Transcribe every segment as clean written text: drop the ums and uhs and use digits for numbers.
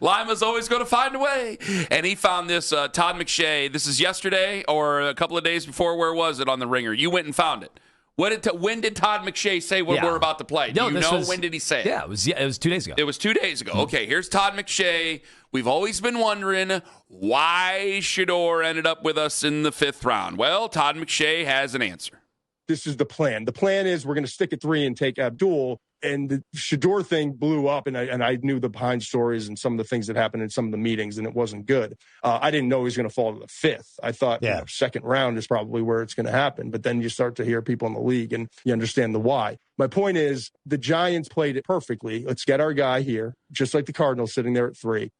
Lima's always going to find a way. And he found this Todd McShay. This is yesterday or a couple of days before. Where was it on the Ringer? You went and found it. When did Todd McShay say what we're about to play? Do you know when did he say it? Yeah, it was 2 days ago. It was 2 days ago. Okay, here's Todd McShay. We've always been wondering why Shedeur ended up with us in the 5th round. Well, Todd McShay has an answer. This is the plan. The plan is we're going to stick at 3 and take Abdul. And the Shedeur thing blew up, and I knew the behind stories and some of the things that happened in some of the meetings, and it wasn't good. I didn't know he was going to fall to the 5th. I thought 2nd round is probably where it's going to happen. But then you start to hear people in the league, and you understand the why. My point is the Giants played it perfectly. Let's get our guy here, just like the Cardinals sitting there at 3.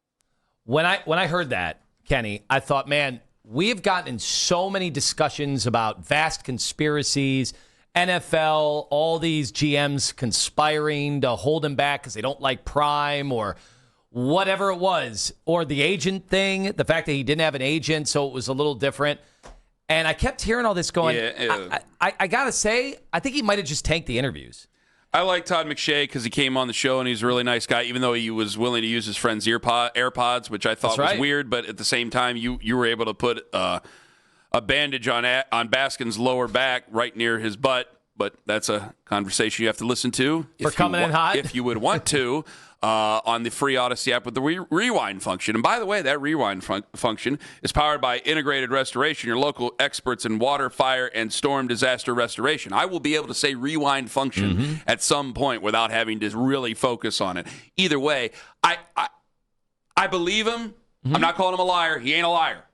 When I heard that, Kenny, I thought, man, we have gotten in so many discussions about vast conspiracies, NFL, all these GMs conspiring to hold him back because they don't like Prime or whatever it was, or the agent thing, the fact that he didn't have an agent, so it was a little different. And I kept hearing all this going, I got to say, I think he might have just tanked the interviews. I like Todd McShay because he came on the show and he's a really nice guy, even though he was willing to use his friend's AirPods, which I thought was weird. But at the same time, you were able to put a bandage on Baskin's lower back right near his butt. But that's a conversation you have to listen to. For coming in hot. If you would want to, on the free Odyssey app with the rewind function. And by the way, that rewind function is powered by Integrated Restoration, your local experts in water, fire, and storm disaster restoration. I will be able to say rewind function at some point without having to really focus on it. Either way, I believe him. I'm not calling him a liar. He ain't a liar.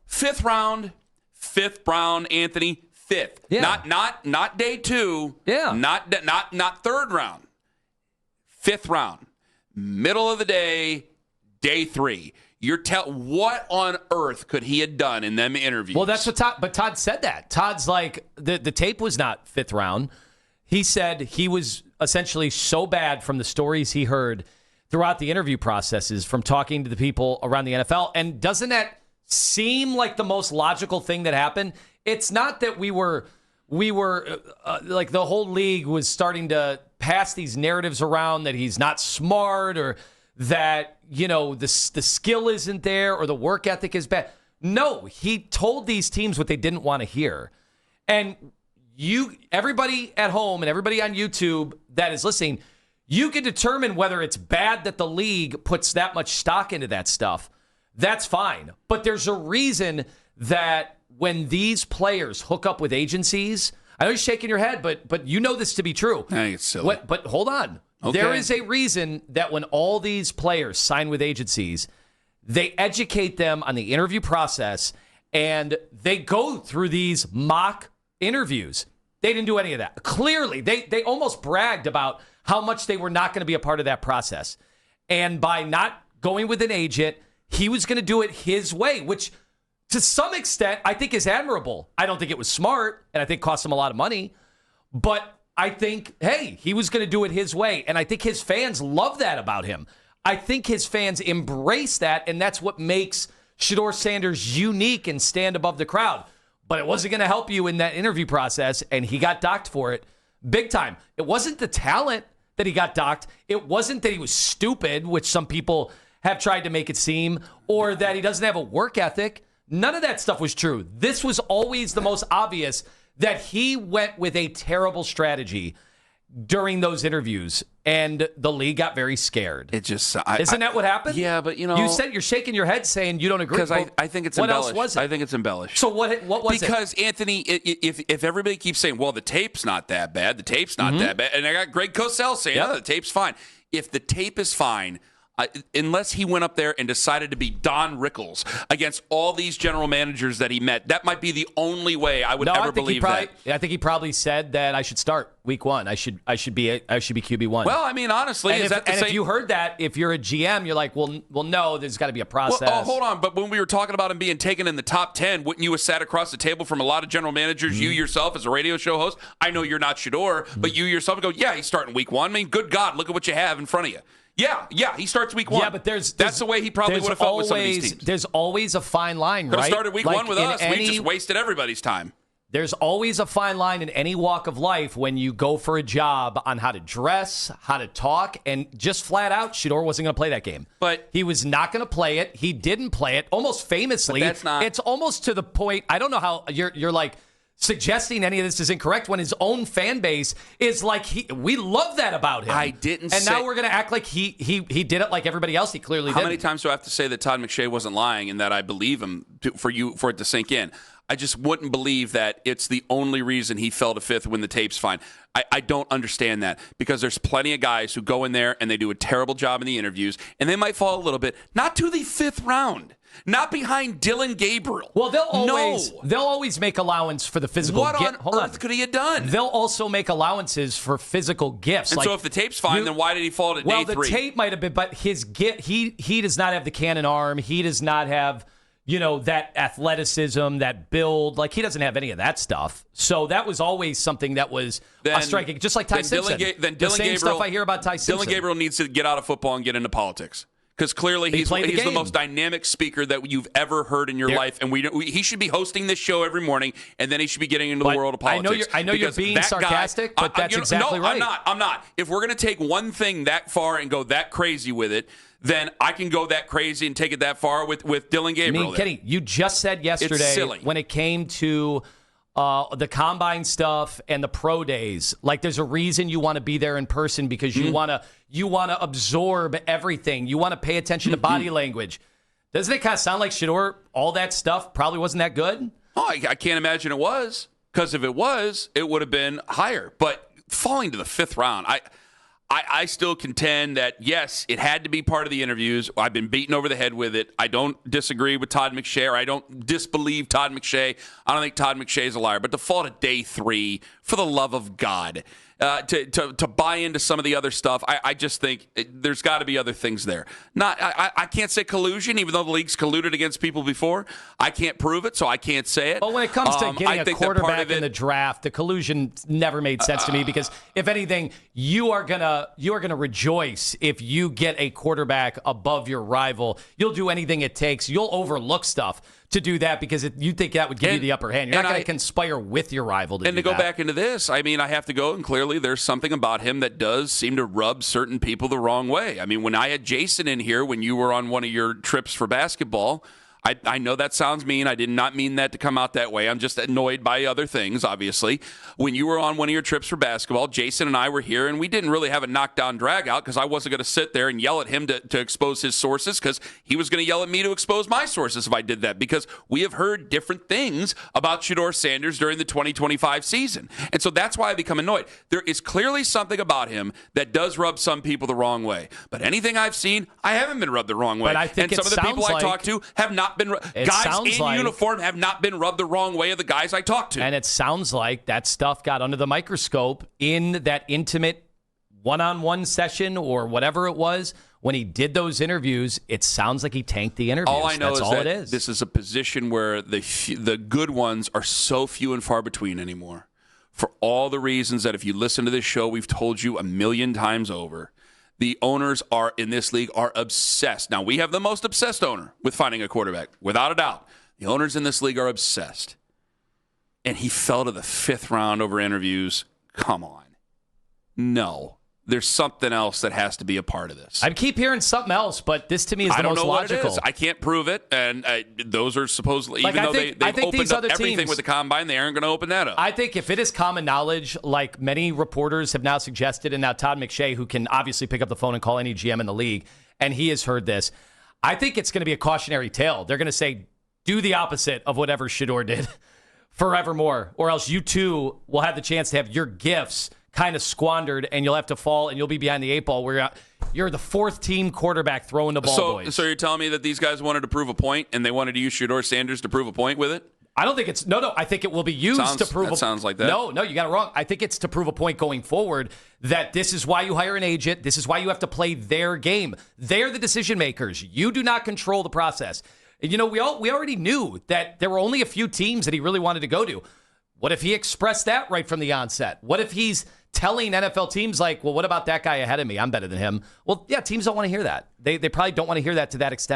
5th round, Anthony. 5th, not day 2, not 3rd round, 5th round, middle of the day, day 3. What on earth could he have done in them interviews? Well, that's what Todd said that. Todd's like, the tape was not 5th round. He said he was essentially so bad from the stories he heard throughout the interview processes from talking to the people around the NFL. And doesn't that seem like the most logical thing that happened? It's not that we were like the whole league was starting to pass these narratives around that he's not smart or that, the skill isn't there or the work ethic is bad. No, he told these teams what they didn't want to hear. And everybody at home and everybody on YouTube that is listening, you can determine whether it's bad that the league puts that much stock into that stuff. That's fine. But there's a reason that when these players hook up with agencies, I know you're shaking your head, but you know this to be true. I think it's silly. But hold on. Okay. There is a reason that when all these players sign with agencies, they educate them on the interview process, and they go through these mock interviews. They didn't do any of that. Clearly, they almost bragged about how much they were not going to be a part of that process. And by not going with an agent, he was going to do it his way, which to some extent, I think is admirable. I don't think it was smart, and I think cost him a lot of money. But I think, hey, he was going to do it his way, and I think his fans love that about him. I think his fans embrace that, and that's what makes Shedeur Sanders unique and stand above the crowd. But it wasn't going to help you in that interview process, and he got docked for it big time. It wasn't the talent that he got docked. It wasn't that he was stupid, which some people have tried to make it seem, or that he doesn't have a work ethic. None of that stuff was true. This was always the most obvious, that he went with a terrible strategy during those interviews, and the league got very scared. It just isn't that what happened? Yeah, but you said you're shaking your head saying you don't agree. Because I think it's what embellished. Else was it? I think it's embellished. So what was it? Because Anthony, if everybody keeps saying, well, the tape's not that bad, the tape's not that bad, and I got Greg Cosell saying, oh, the tape's fine. If the tape is fine, unless he went up there and decided to be Don Rickles against all these general managers that he met, that might be the only way I would ever believe that. I think he probably said that I should start week 1. I should be QB1. Well, I mean, honestly, if you heard that, if you're a GM, you're like, well, no, there's got to be a process. Well, hold on, but when we were talking about him being taken in the top 10, wouldn't you have sat across the table from a lot of general managers? You yourself, as a radio show host, I know you're not Shedeur, but you yourself would go, yeah, he's starting week 1. I mean, good God, look at what you have in front of you. Yeah, he starts week 1. Yeah, but that's the way he probably would have felt with some of these teams. There's always a fine line, right? Could have started week 1 with us. We just wasted everybody's time. there's always a fine line in any walk of life when you go for a job on how to dress, how to talk, and just flat out, Shedeur wasn't going to play that game. But he was not going to play it. He didn't play it, almost famously. But that's not. It's almost to the point. I don't know how you're like suggesting any of this is incorrect when his own fan base is like, we love that about him. I didn't. And now we're going to act like he did it like everybody else. He clearly did. How many times do I have to say that Todd McShay wasn't lying and that I believe him for it to sink in? I just wouldn't believe that it's the only reason he fell to fifth when the tape's fine. I don't understand that, because there's plenty of guys who go in there and they do a terrible job in the interviews, and they might fall a little bit, not to the fifth round, not behind Dylan Gabriel. Well, they'll always make allowance for the physical. What on earth could he have done? They'll also make allowances for physical gifts. And so if the tape's fine, then why did he fall to day 3? Well, the tape might have been, but his gift, he does not have the cannon arm. He does not have, that athleticism, that build. Like, he doesn't have any of that stuff. So that was always something that was striking, just like Ty Simpson. The same stuff I hear about Ty Simpson. Dylan Gabriel needs to get out of football and get into politics. Because clearly he's the most dynamic speaker that you've ever heard in your life, and he should be hosting this show every morning, and then he should be getting into the world of politics. I know you're being sarcastic, but that's exactly right. I'm not. If we're going to take one thing that far and go that crazy with it, then I can go that crazy and take it that far with Dylan Gabriel. I mean, Kenny, you just said yesterday when it came to the combine stuff and the pro days, like there's a reason you want to be there in person because you want to absorb everything. You want to pay attention to body language. Doesn't it kind of sound like Shedeur, all that stuff probably wasn't that good? Oh, I can't imagine it was, because if it was, it would have been higher. But falling to the fifth round, I still contend that, yes, it had to be part of the interviews. I've been beaten over the head with it. I don't disagree with Todd McShay, or I don't disbelieve Todd McShay. I don't think Todd McShay is a liar. But to fall to day 3, for the love of God, to buy into some of the other stuff, I just think there's got to be other things there. I can't say collusion, even though the league's colluded against people before. I can't prove it, so I can't say it. But when it comes to getting a quarterback in the draft, the collusion never made sense to me, because if anything, you are gonna rejoice if you get a quarterback above your rival. You'll do anything it takes. You'll overlook stuff to do that because you think that would give you the upper hand. You're not going to conspire with your rival to do that. And to go back into this, I mean, I have to go, and clearly there's something about him that does seem to rub certain people the wrong way. I mean, when I had Jason in here, when you were on one of your trips for basketball, I know that sounds mean. I did not mean that to come out that way. I'm just annoyed by other things, obviously. When you were on one of your trips for basketball, Jason and I were here, and we didn't really have a knockdown drag out because I wasn't going to sit there and yell at him to expose his sources, because he was going to yell at me to expose my sources if I did that, because we have heard different things about Shedeur Sanders during the 2025 season. And so that's why I become annoyed. There is clearly something about him that does rub some people the wrong way. But anything I've seen, I haven't been rubbed the wrong way. But I think and some of the people I talk to have not been guys in uniform have not been rubbed the wrong way of the guys I talk to. And it sounds like that stuff got under the microscope in that intimate one-on-one session or whatever it was. When he did those interviews, it sounds like he tanked the interviews. All I know That's is all that it is. This is a position where the good ones are so few and far between anymore. For all the reasons that if you listen to this show, we've told you a million times over. The owners in this league are obsessed. Now, we have the most obsessed owner with finding a quarterback, without a doubt. The owners in this league are obsessed. And he fell to the fifth round over interviews. Come on. No. There's something else that has to be a part of this. I keep hearing something else, but this to me is the most logical. I don't know what it is. I can't prove it, and those are supposedly, even though they've opened up everything with the combine, they aren't going to open that up. I think if it is common knowledge, like many reporters have now suggested, and now Todd McShay, who can obviously pick up the phone and call any GM in the league, and he has heard this, I think it's going to be a cautionary tale. They're going to say, do the opposite of whatever Shedeur did forevermore, or else you too will have the chance to have your gifts kind of squandered, and you'll have to fall, and you'll be behind the eight ball where you're the fourth team quarterback throwing the ball, boys. So you're telling me that these guys wanted to prove a point, and they wanted to use Shedeur Sanders to prove a point with it? I don't think it's no. I think it will be used to prove. Sounds like that. No, you got it wrong. I think it's to prove a point going forward that this is why you hire an agent. This is why you have to play their game. They're the decision makers. You do not control the process. You know, we already knew that there were only a few teams that he really wanted to go to. What if he expressed that right from the onset? What if he's telling NFL teams like, well, what about that guy ahead of me? I'm better than him. Well, yeah, teams don't want to hear that. They probably don't want to hear that to that extent.